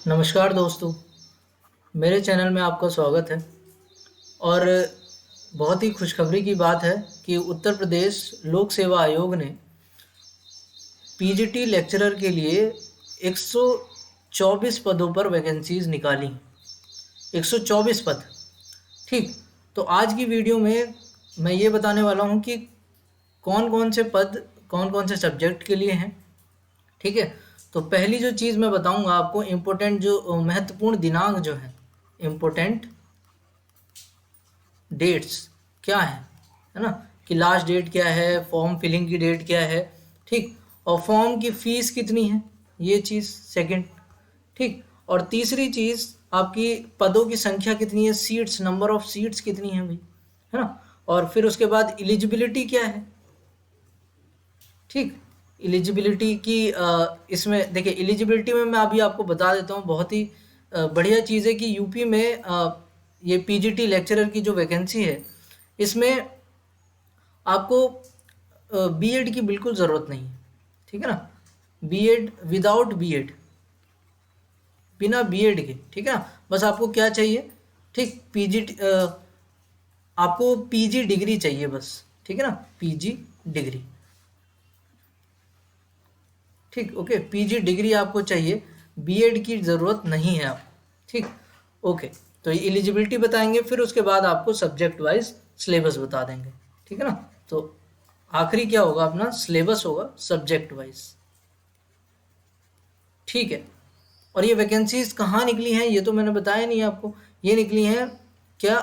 नमस्कार दोस्तों, मेरे चैनल में आपका स्वागत है। और बहुत ही खुशखबरी की बात है कि उत्तर प्रदेश लोक सेवा आयोग ने पीजीटी लेक्चरर के लिए 124 पदों पर वैकेंसीज निकाली। 124 पद। ठीक, तो आज की वीडियो में मैं ये बताने वाला हूँ कि कौन कौन से पद कौन कौन से सब्जेक्ट के लिए हैं। ठीक है, तो पहली जो चीज़ मैं बताऊंगा आपको, इम्पोर्टेंट जो महत्वपूर्ण दिनांक जो है, इम्पोर्टेंट डेट्स क्या है ना, कि लास्ट डेट क्या है, फॉर्म फिलिंग की डेट क्या है। ठीक, और फॉर्म की फ़ीस कितनी है, ये चीज़ सेकंड। ठीक, और तीसरी चीज़ आपकी पदों की संख्या कितनी है, सीट्स, नंबर ऑफ सीट्स कितनी है भाई, है ना। और फिर उसके बाद एलिजिबिलिटी क्या है। ठीक, एलिजिबिलिटी की इसमें देखिए, एलिजिबिलिटी में मैं अभी आपको बता देता हूँ। बहुत ही बढ़िया चीज़ है कि यूपी में ये पीजीटी लेक्चरर की जो वैकेंसी है, इसमें आपको बीएड की बिल्कुल ज़रूरत नहीं है। ठीक है ना, बीएड, विदाउट बीएड, बिना बीएड के। ठीक है ना, बस आपको क्या चाहिए, ठीक, आपको पीजी डिग्री चाहिए बस। ठीक है ना, पीजी डिग्री। ठीक, ओके, पीजी डिग्री आपको चाहिए, बीएड की ज़रूरत नहीं है आप। ठीक, ओके, तो ये एलिजिबिलिटी बताएंगे, फिर उसके बाद आपको सब्जेक्ट वाइज सिलेबस बता देंगे। ठीक है ना, तो आखिरी क्या होगा अपना, सिलेबस होगा सब्जेक्ट वाइज। ठीक है, और ये वैकेंसीज कहाँ निकली हैं ये तो मैंने बताया नहीं आपको। ये निकली हैं क्या,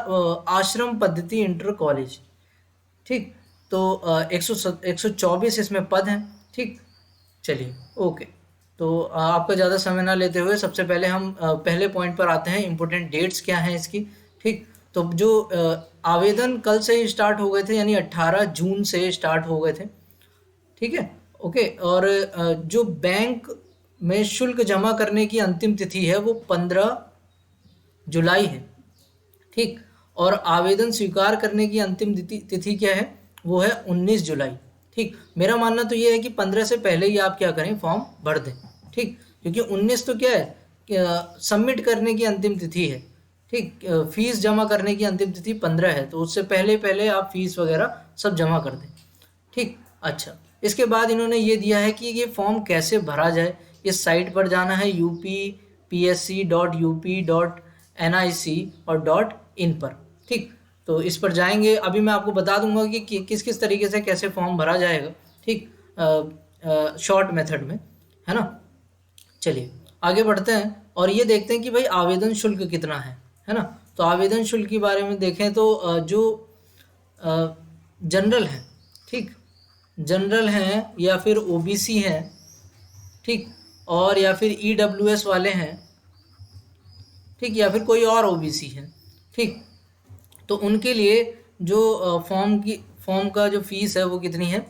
आश्रम पद्धति इंटर कॉलेज। ठीक, तो 124 इसमें पद हैं। ठीक, चलिए, ओके, तो आपका ज़्यादा समय ना लेते हुए सबसे पहले हम पहले पॉइंट पर आते हैं, इम्पोर्टेंट डेट्स क्या हैं इसकी। ठीक, तो जो आवेदन कल से ही स्टार्ट हो गए थे, यानी 18 जून से स्टार्ट हो गए थे। ठीक है, ओके, और जो बैंक में शुल्क जमा करने की अंतिम तिथि है वो 15 जुलाई है। ठीक, और आवेदन स्वीकार करने की अंतिम तिथि क्या है, वो है 19 जुलाई। ठीक, मेरा मानना तो ये है कि 15 से पहले ही आप क्या करें, फॉर्म भर दें। ठीक, क्योंकि 19 तो क्या है, सबमिट करने की अंतिम तिथि है। ठीक, फीस जमा करने की अंतिम तिथि 15 है, तो उससे पहले पहले आप फीस वगैरह सब जमा कर दें। ठीक, अच्छा, इसके बाद इन्होंने ये दिया है कि ये फॉर्म कैसे भरा जाए। इस साइट पर जाना है, upsc.up.nic और .in पर। ठीक, तो इस पर जाएंगे, अभी मैं आपको बता दूंगा कि किस किस तरीके से कैसे फॉर्म भरा जाएगा। ठीक, शॉर्ट मेथड में, है ना। चलिए आगे बढ़ते हैं और ये देखते हैं कि भाई आवेदन शुल्क कितना है ना। तो आवेदन शुल्क के बारे में देखें तो जो जनरल है, ठीक, जनरल हैं या फिर ओबीसी हैं, ठीक, और या फिर ईडब्ल्यूएस वाले हैं, ठीक, या फिर कोई और ओबीसी है, ठीक, तो उनके लिए जो फॉर्म का जो फीस है वो कितनी है,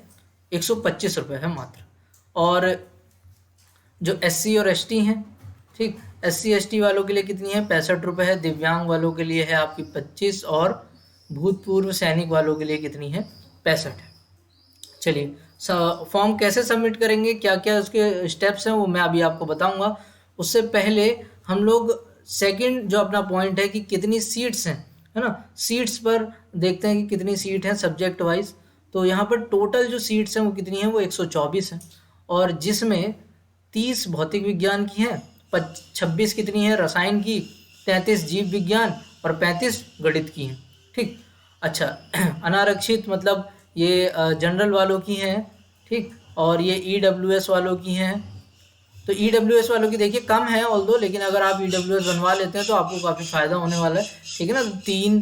125 रुपये है मात्र। और जो एससी और एसटी हैं, ठीक, एससी एसटी वालों के लिए कितनी है, 65 रुपये है। दिव्यांग वालों के लिए है आपकी 25, और भूतपूर्व सैनिक वालों के लिए कितनी है, 65 है। चलिए, फॉर्म कैसे सबमिट करेंगे, क्या क्या उसके स्टेप्स हैं वो मैं अभी आपको बताऊंगा। उससे पहले हम लोग सेकंड जो अपना पॉइंट है कि कितनी सीट्स हैं, है ना, सीट्स पर देखते हैं कि कितनी सीट हैं सब्जेक्ट वाइज। तो यहाँ पर टोटल जो सीट्स हैं वो कितनी हैं, वो 124 हैं, और जिसमें 30 भौतिक विज्ञान की हैं, 26 कितनी है रसायन की, 33 जीव विज्ञान और 35 गणित की हैं। ठीक, अच्छा, अनारक्षित मतलब ये जनरल वालों की हैं, ठीक, और ये ईडब्ल्यूएस वालों की हैं। तो ईडब्ल्यूएस वालों की देखिए कम है ऑल्दो, लेकिन अगर आप ईडब्ल्यूएस बनवा लेते हैं तो आपको काफ़ी फ़ायदा होने वाला है। ठीक है ना, 3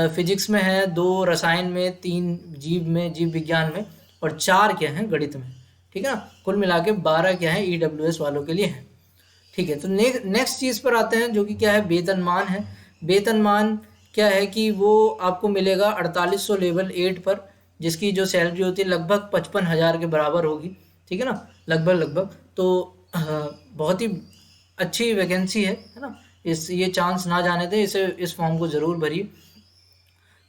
फिजिक्स में है, 2 रसायन में, 3 जीव विज्ञान में, और 4 क्या हैं गणित में। ठीक है ना, कुल मिला के 12 क्या है ईडब्ल्यूएस वालों के लिए है। ठीक है, तो नेक्स्ट चीज़ पर आते हैं जो कि क्या है, वेतनमान है। वेतनमान क्या है कि वो आपको मिलेगा 4800 लेवल 8 पर, जिसकी जो सैलरी होती है लगभग 55,000 के बराबर होगी। ठीक है ना, लगभग। तो बहुत ही अच्छी वैकेंसी है ना, ये चांस ना जाने दें, इस फॉर्म को ज़रूर भरिए।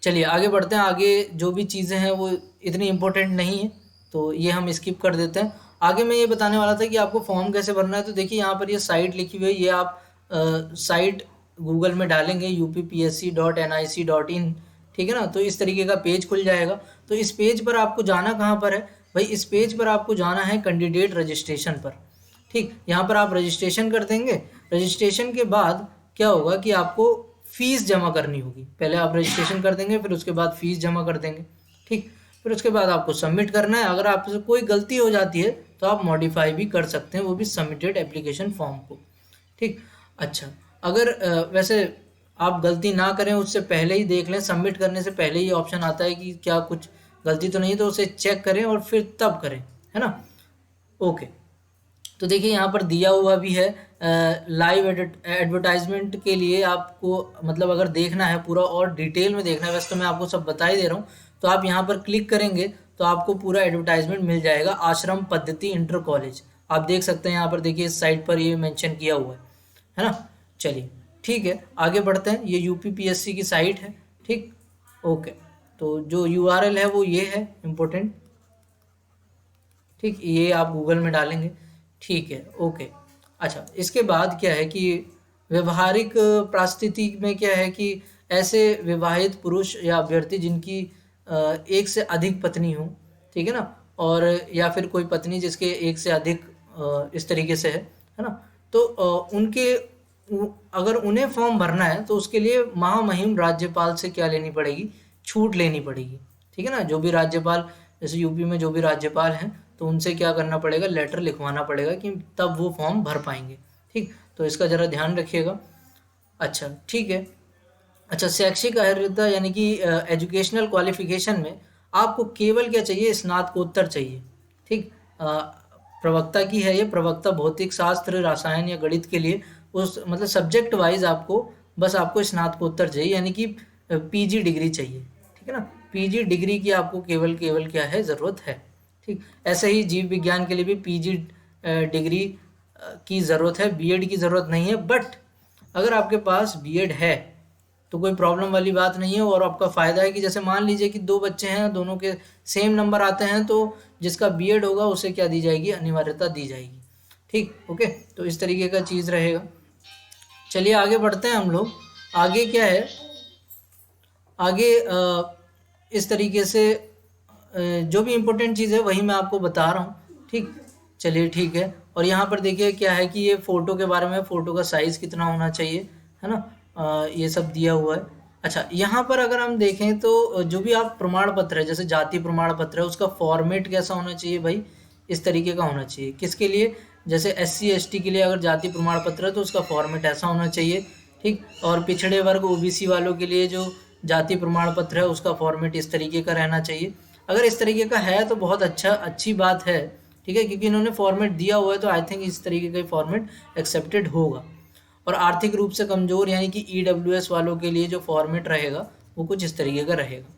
चलिए आगे बढ़ते हैं। आगे जो भी चीज़ें हैं वो इतनी इम्पोर्टेंट नहीं है, तो ये हम स्किप कर देते हैं। आगे मैं ये बताने वाला था कि आपको फॉर्म कैसे भरना है। तो देखिए यहाँ पर ये साइट लिखी हुई है, ये आप साइट गूगल में डालेंगे uppsc.nic.in, ठीक है ना, तो इस तरीके का पेज खुल जाएगा। तो इस पेज पर आपको जाना कहाँ पर है भाई, इस पेज पर आपको जाना है कैंडिडेट रजिस्ट्रेशन पर। ठीक, यहाँ पर आप रजिस्ट्रेशन कर देंगे। रजिस्ट्रेशन के बाद क्या होगा कि आपको फीस जमा करनी होगी। पहले आप रजिस्ट्रेशन कर देंगे, फिर उसके बाद फीस जमा कर देंगे। ठीक, फिर उसके बाद आपको सबमिट करना है। अगर आपसे कोई गलती हो जाती है तो आप मॉडिफाई भी कर सकते हैं, वो भी सबमिटेड एप्लीकेशन फॉर्म को। ठीक, अच्छा, अगर वैसे आप गलती ना करें उससे पहले ही देख लें, सबमिट करने से पहले ही ऑप्शन आता है कि क्या कुछ गलती तो नहीं, तो उसे चेक करें और फिर तब करें, है ना। ओके, तो देखिए यहाँ पर दिया हुआ भी है लाइव एडवर्टाइजमेंट के लिए आपको, मतलब अगर देखना है पूरा और डिटेल में देखना है, वैसे तो मैं आपको सब बता ही दे रहा हूँ। तो आप यहाँ पर क्लिक करेंगे तो आपको पूरा एडवर्टाइजमेंट मिल जाएगा। आश्रम पद्धति इंटर कॉलेज, आप देख सकते हैं यहाँ पर, देखिए इस साइट पर ये मेंशन किया हुआ है ना। चलिए ठीक है, आगे बढ़ते हैं। ये यूपीपीएससी की साइट है। ठीक, ओके, तो जो यूआरएल है वो ये है इम्पोर्टेंट। ठीक, ये आप गूगल में डालेंगे। ठीक है, ओके। अच्छा, इसके बाद क्या है कि व्यवहारिक परिस्थिति में क्या है कि ऐसे विवाहित पुरुष या अभ्यर्थी जिनकी एक से अधिक पत्नी हो, ठीक है ना, और या फिर कोई पत्नी जिसके एक से अधिक इस तरीके से है ना, तो अगर उन्हें फॉर्म भरना है तो उसके लिए महामहिम राज्यपाल से क्या लेनी पड़ेगी, छूट लेनी पड़ेगी। ठीक है ना, जो भी राज्यपाल, जैसे यूपी में जो भी राज्यपाल हैं, तो उनसे क्या करना पड़ेगा, लेटर लिखवाना पड़ेगा कि तब वो फॉर्म भर पाएंगे। ठीक, तो इसका ज़रा ध्यान रखिएगा। अच्छा, ठीक है। अच्छा, शैक्षिक अर्हता यानी कि एजुकेशनल क्वालिफिकेशन में आपको केवल क्या चाहिए, स्नातकोत्तर चाहिए। ठीक, प्रवक्ता की है ये, प्रवक्ता भौतिक शास्त्र, रसायन या गणित के लिए उस मतलब सब्जेक्ट वाइज आपको स्नातकोत्तर चाहिए, यानी कि पीजी डिग्री चाहिए। ठीक है ना, पीजी डिग्री की आपको केवल क्या है, ज़रूरत है। ठीक, ऐसे ही जीव विज्ञान के लिए भी पीजी डिग्री की ज़रूरत है, बीएड की ज़रूरत नहीं है। बट अगर आपके पास बीएड है तो कोई प्रॉब्लम वाली बात नहीं है, और आपका फ़ायदा है कि जैसे मान लीजिए कि दो बच्चे हैं, दोनों के सेम नंबर आते हैं, तो जिसका बीएड होगा उसे क्या दी जाएगी, अनिवार्यता दी जाएगी। ठीक, ओके, तो इस तरीके का चीज़ रहेगा। चलिए आगे बढ़ते हैं हम लोग। आगे क्या है, आगे इस तरीके से जो भी इम्पोर्टेंट चीज़ है वही मैं आपको बता रहा हूँ। ठीक, चलिए ठीक है। और यहाँ पर देखिए क्या है कि ये फ़ोटो के बारे में, फ़ोटो का साइज़ कितना होना चाहिए, है ना, ये सब दिया हुआ है। अच्छा, यहाँ पर अगर हम देखें तो जो भी आप प्रमाण पत्र है, जैसे जाति प्रमाण पत्र है, उसका फॉर्मेट कैसा होना चाहिए भाई, इस तरीके का होना चाहिए। किसके लिए, जैसे एससी एसटी के लिए अगर जाति प्रमाण पत्र है तो उसका फॉर्मेट ऐसा होना चाहिए। ठीक, और पिछड़े वर्ग ओबीसी वालों के लिए जो जाति प्रमाण पत्र है उसका फॉर्मेट इस तरीके का रहना चाहिए। अगर इस तरीके का है तो बहुत अच्छी बात है। ठीक है, क्योंकि इन्होंने फॉर्मेट दिया हुआ है तो आई थिंक इस तरीके का फॉर्मेट एक्सेप्टेड होगा। और आर्थिक रूप से कमज़ोर यानी कि ईडब्ल्यूएस वालों के लिए जो फॉर्मेट रहेगा वो कुछ इस तरीके का रहेगा।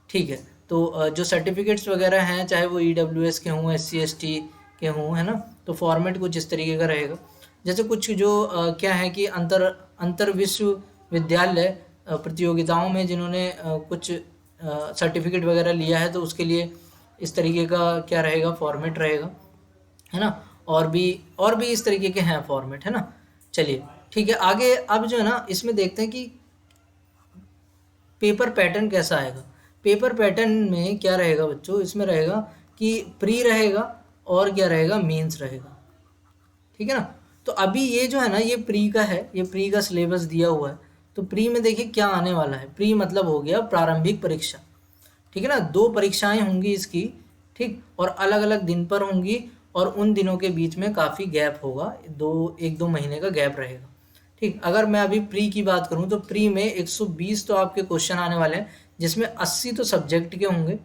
ठीक है, तो जो सर्टिफिकेट्स वगैरह हैं, चाहे वो ईडब्ल्यूएस के हों, एससी एसटी के हों, है ना, तो फॉर्मेट कुछ इस तरीके का रहेगा। जैसे कुछ जो क्या है कि अंतर विश्वविद्यालय प्रतियोगिताओं में जिन्होंने कुछ सर्टिफिकेट वगैरह लिया है तो उसके लिए इस तरीके का क्या रहेगा, फॉर्मेट रहेगा, है ना। और भी इस तरीके के हैं फॉर्मेट, है ना। चलिए ठीक है, आगे अब जो है ना इसमें देखते हैं कि पेपर पैटर्न कैसा आएगा। पेपर पैटर्न में क्या रहेगा बच्चों, इसमें रहेगा कि प्री रहेगा और क्या रहेगा, मेंस रहेगा। ठीक है ना, तो अभी ये जो है ना ये प्री का है, ये प्री का सिलेबस दिया हुआ है। तो प्री में देखिए क्या आने वाला है, प्री मतलब हो गया प्रारंभिक परीक्षा। ठीक है ना, 2 परीक्षाएं होंगी इसकी। ठीक, और अलग अलग दिन पर होंगी, और उन दिनों के बीच में काफ़ी गैप होगा, 1-2 महीने का गैप रहेगा। ठीक, अगर मैं अभी प्री की बात करूं तो प्री में 120 तो आपके क्वेश्चन आने वाले हैं, जिसमें 80 तो सब्जेक्ट के होंगे।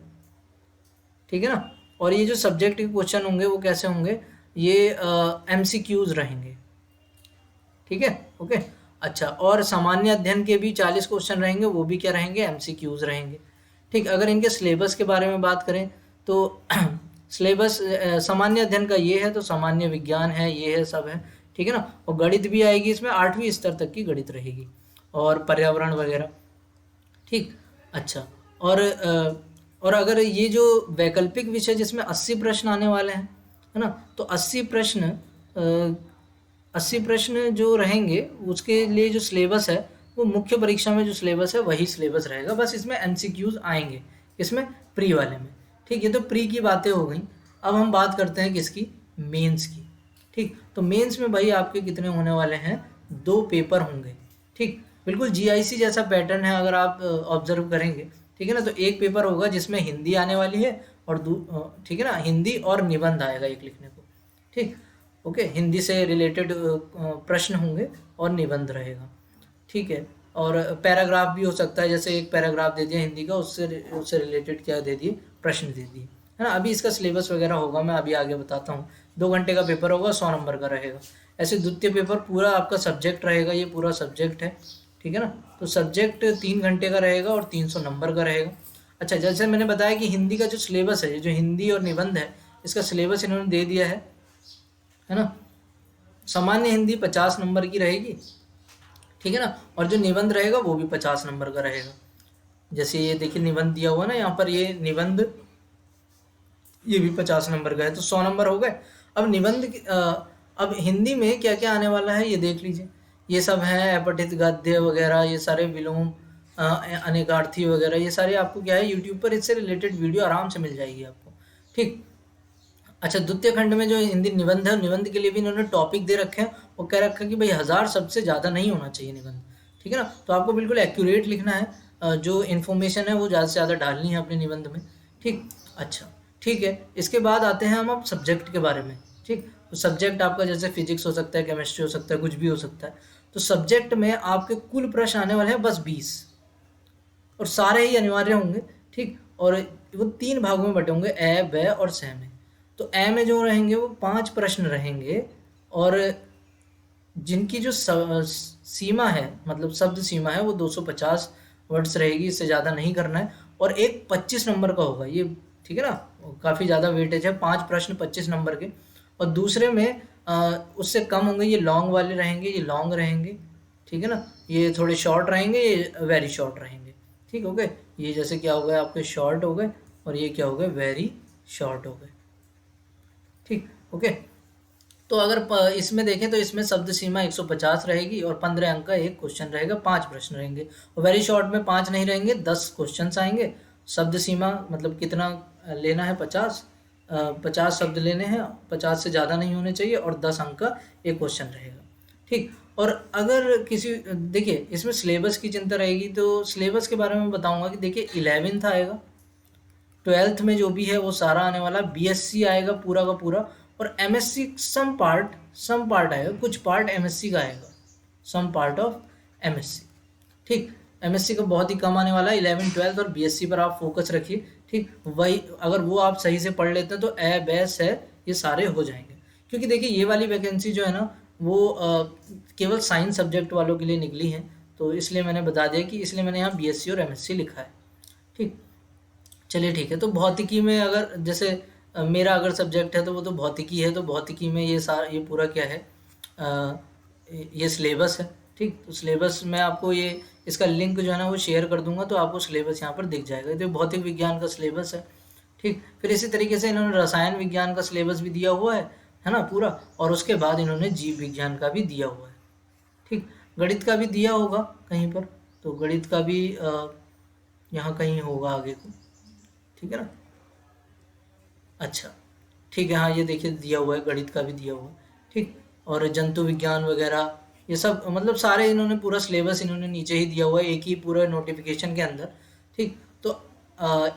ठीक है ना, और ये जो सब्जेक्ट के क्वेश्चन होंगे वो कैसे होंगे, ये एमसीक्यूज रहेंगे। ठीक है, ओके। अच्छा, और सामान्य अध्ययन के भी 40 क्वेश्चन रहेंगे, वो भी क्या रहेंगे, एमसीक्यूज रहेंगे। ठीक, अगर इनके सिलेबस के बारे में बात करें तो सिलेबस सामान्य अध्ययन का ये है, तो सामान्य विज्ञान है, ये है, सब है। ठीक है ना, और गणित भी आएगी इसमें, 8वीं स्तर तक की गणित रहेगी, और पर्यावरण वगैरह। ठीक, अच्छा, और अगर ये जो वैकल्पिक विषय जिसमें 80 प्रश्न आने वाले हैं, है ना, तो 80 प्रश्न 80 प्रश्न जो रहेंगे उसके लिए जो सिलेबस है वो मुख्य परीक्षा में जो सिलेबस है वही सिलेबस रहेगा, बस इसमें एमसीक्यूज आएंगे, इसमें प्री वाले में। ठीक, ये तो प्री की बातें हो गई। अब हम बात करते हैं किसकी, मेंस की। ठीक, तो मेंस में भाई आपके कितने होने वाले हैं, 2 पेपर होंगे। ठीक, बिल्कुल जीआईसी जैसा पैटर्न है अगर आप ऑब्जर्व करेंगे। ठीक है ना, तो एक पेपर होगा जिसमें हिंदी आने वाली है और ठीक है ना, हिंदी और निबंध आएगा एक लिखने को। ठीक, ओके, हिंदी से रिलेटेड प्रश्न होंगे और निबंध रहेगा। ठीक है, और पैराग्राफ भी हो सकता है, जैसे एक पैराग्राफ दे दिया हिंदी का, उससे रिलेटेड क्या दे दिए, प्रश्न दे दिए, है ना। अभी इसका सिलेबस वगैरह होगा, मैं अभी आगे बताता हूँ। 2 घंटे का पेपर होगा, 100 नंबर का रहेगा। ऐसे द्वितीय पेपर पूरा आपका सब्जेक्ट रहेगा, ये पूरा सब्जेक्ट है। ठीक है ना, तो सब्जेक्ट 3 घंटे का रहेगा और 300 नंबर का रहेगा। अच्छा, जैसे मैंने बताया कि हिंदी का जो सिलेबस है, जो हिंदी और निबंध है, इसका सिलेबस इन्होंने दे दिया है ना। सामान्य हिंदी 50 नंबर की रहेगी, ठीक है ना, और जो निबंध रहेगा वो भी 50 नंबर का रहेगा। जैसे ये देखिए निबंध दिया हुआ ना यहाँ पर, ये निबंध ये भी 50 नंबर का है, तो 100 नंबर हो गए। अब अब हिंदी में क्या क्या आने वाला है ये देख लीजिए। ये सब है अपठित गद्य वगैरह, ये सारे विलोम, अनेकार्थी वगैरह, ये सारे आपको क्या है यूट्यूब पर इससे रिलेटेड वीडियो आराम से मिल जाएगी आपको। ठीक, अच्छा, द्वितीय खंड में जो हिंदी निबंध है, निबंध के लिए भी इन्होंने टॉपिक दे रखे हैं और कह रखा है कि भाई 1000 शब्द से ज़्यादा नहीं होना चाहिए निबंध। ठीक है ना, तो आपको बिल्कुल एक्यूरेट लिखना है, जो इन्फॉर्मेशन है वो ज़्यादा से ज़्यादा डालनी है अपने निबंध में। ठीक, अच्छा, ठीक है, इसके बाद आते हैं हम अब सब्जेक्ट के बारे में। ठीक, तो सब्जेक्ट आपका जैसे फिजिक्स हो सकता है, केमिस्ट्री हो सकता है, कुछ भी हो सकता है। तो सब्जेक्ट में आपके कुल प्रश्न आने वाले हैं बस 20, और सारे ही अनिवार्य होंगे। ठीक, और वो 3 भागों में बटे होंगे, ए, ब और स में। तो ए में जो रहेंगे वो 5 प्रश्न रहेंगे, और जिनकी जो सीमा है, मतलब शब्द सीमा है, वो 250 वर्ड्स रहेगी, इससे ज़्यादा नहीं करना है। और एक 25 नंबर का होगा ये, ठीक है ना, काफ़ी ज़्यादा वेटेज है, 5 प्रश्न 25 नंबर के। और दूसरे में उससे कम होंगे, ये लॉन्ग वाले रहेंगे, ये लॉन्ग रहेंगे। ठीक है ना, ये थोड़े शॉर्ट रहेंगे, ये वेरी शॉर्ट रहेंगे। ठीक, हो गए, ये जैसे क्या हो गए आपके शॉर्ट हो गए, और ये क्या हो गए, वेरी शॉर्ट हो गए। ठीक, ओके, तो अगर इसमें देखें तो इसमें शब्द सीमा 150 रहेगी और 15 अंक का एक क्वेश्चन रहेगा, 5 प्रश्न रहेंगे। और वेरी शॉर्ट में 5 नहीं रहेंगे, 10 क्वेश्चन आएंगे। शब्द सीमा मतलब कितना लेना है, 50 शब्द लेने हैं, 50 से ज़्यादा नहीं होने चाहिए, और 10 अंक का एक क्वेश्चन रहेगा। ठीक, और अगर किसी, देखिए इसमें सिलेबस की चिंता रहेगी, तो सिलेबस के बारे में बताऊंगा कि देखिए 11th आएगा, 12th में जो भी है वो सारा आने वाला, बीएससी आएगा पूरा का पूरा, और एमएससी सम पार्ट आएगा, कुछ पार्ट एमएससी का आएगा, सम पार्ट ऑफ एमएससी। ठीक, एमएससी का बहुत ही कम आने वाला है, 11th 12th और बीएससी पर आप फोकस रखिए। ठीक, वही अगर वो आप सही से पढ़ लेते हैं तो ए, बेस है, ये सारे हो जाएंगे। क्योंकि देखिए ये वाली वैकेंसी जो है ना वो केवल साइंस सब्जेक्ट वालों के लिए निकली है, तो इसलिए मैंने बता दिया कि इसलिए मैंने यहाँ बीएससी और एमएससी लिखा है। ठीक, चलिए ठीक है, तो भौतिकी में अगर जैसे मेरा अगर सब्जेक्ट है तो वो तो भौतिकी है, तो भौतिकी में ये पूरा क्या है, ये सिलेबस है। ठीक, तो सिलेबस मैं आपको ये इसका लिंक जो है ना वो शेयर कर दूंगा, तो आपको सिलेबस यहाँ पर दिख जाएगा। तो भौतिक विज्ञान का सिलेबस है। ठीक, फिर इसी तरीके से इन्होंने रसायन विज्ञान का सिलेबस भी दिया हुआ है ना पूरा, और उसके बाद इन्होंने जीव विज्ञान का भी दिया हुआ है। ठीक, गणित का भी दिया होगा कहीं पर, तो गणित का भी यहाँ कहीं होगा आगे को। ठीक है ना, अच्छा, ठीक है, हाँ ये देखिए दिया हुआ है, गणित का भी दिया हुआ है। ठीक, और जंतु विज्ञान वगैरह ये सब, मतलब सारे इन्होंने पूरा सिलेबस इन्होंने नीचे ही दिया हुआ है एक ही पूरा नोटिफिकेशन के अंदर। ठीक, तो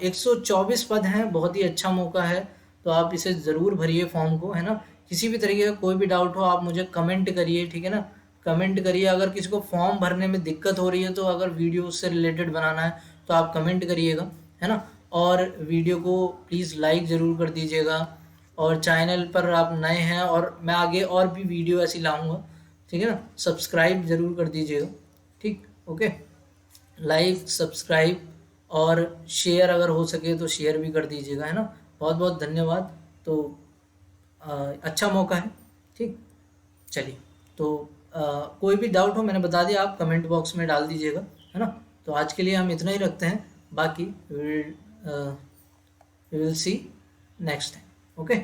124 पद हैं, बहुत ही अच्छा मौका है, तो आप इसे ज़रूर भरिए फॉर्म को, है ना। किसी भी तरीके का कोई भी डाउट हो आप मुझे कमेंट करिए, ठीक है ना, कमेंट करिए। अगर किसी को फॉर्म भरने में दिक्कत हो रही है, तो अगर वीडियो उससे रिलेटेड बनाना है तो आप कमेंट करिएगा, है ना। और वीडियो को प्लीज़ लाइक ज़रूर कर दीजिएगा, और चैनल पर आप नए हैं और मैं आगे और भी वीडियो ऐसी लाऊंगा, ठीक है ना, सब्सक्राइब ज़रूर कर दीजिएगा। ठीक, ओके, लाइक, सब्सक्राइब और शेयर अगर हो सके तो शेयर भी कर दीजिएगा, है ना। बहुत बहुत धन्यवाद। तो अच्छा मौका है। ठीक, चलिए, तो कोई भी डाउट हो मैंने बता दिया, आप कमेंट बॉक्स में डाल दीजिएगा, है ना। तो आज के लिए हम इतना ही रखते हैं, बाकी we will see next time. Okay.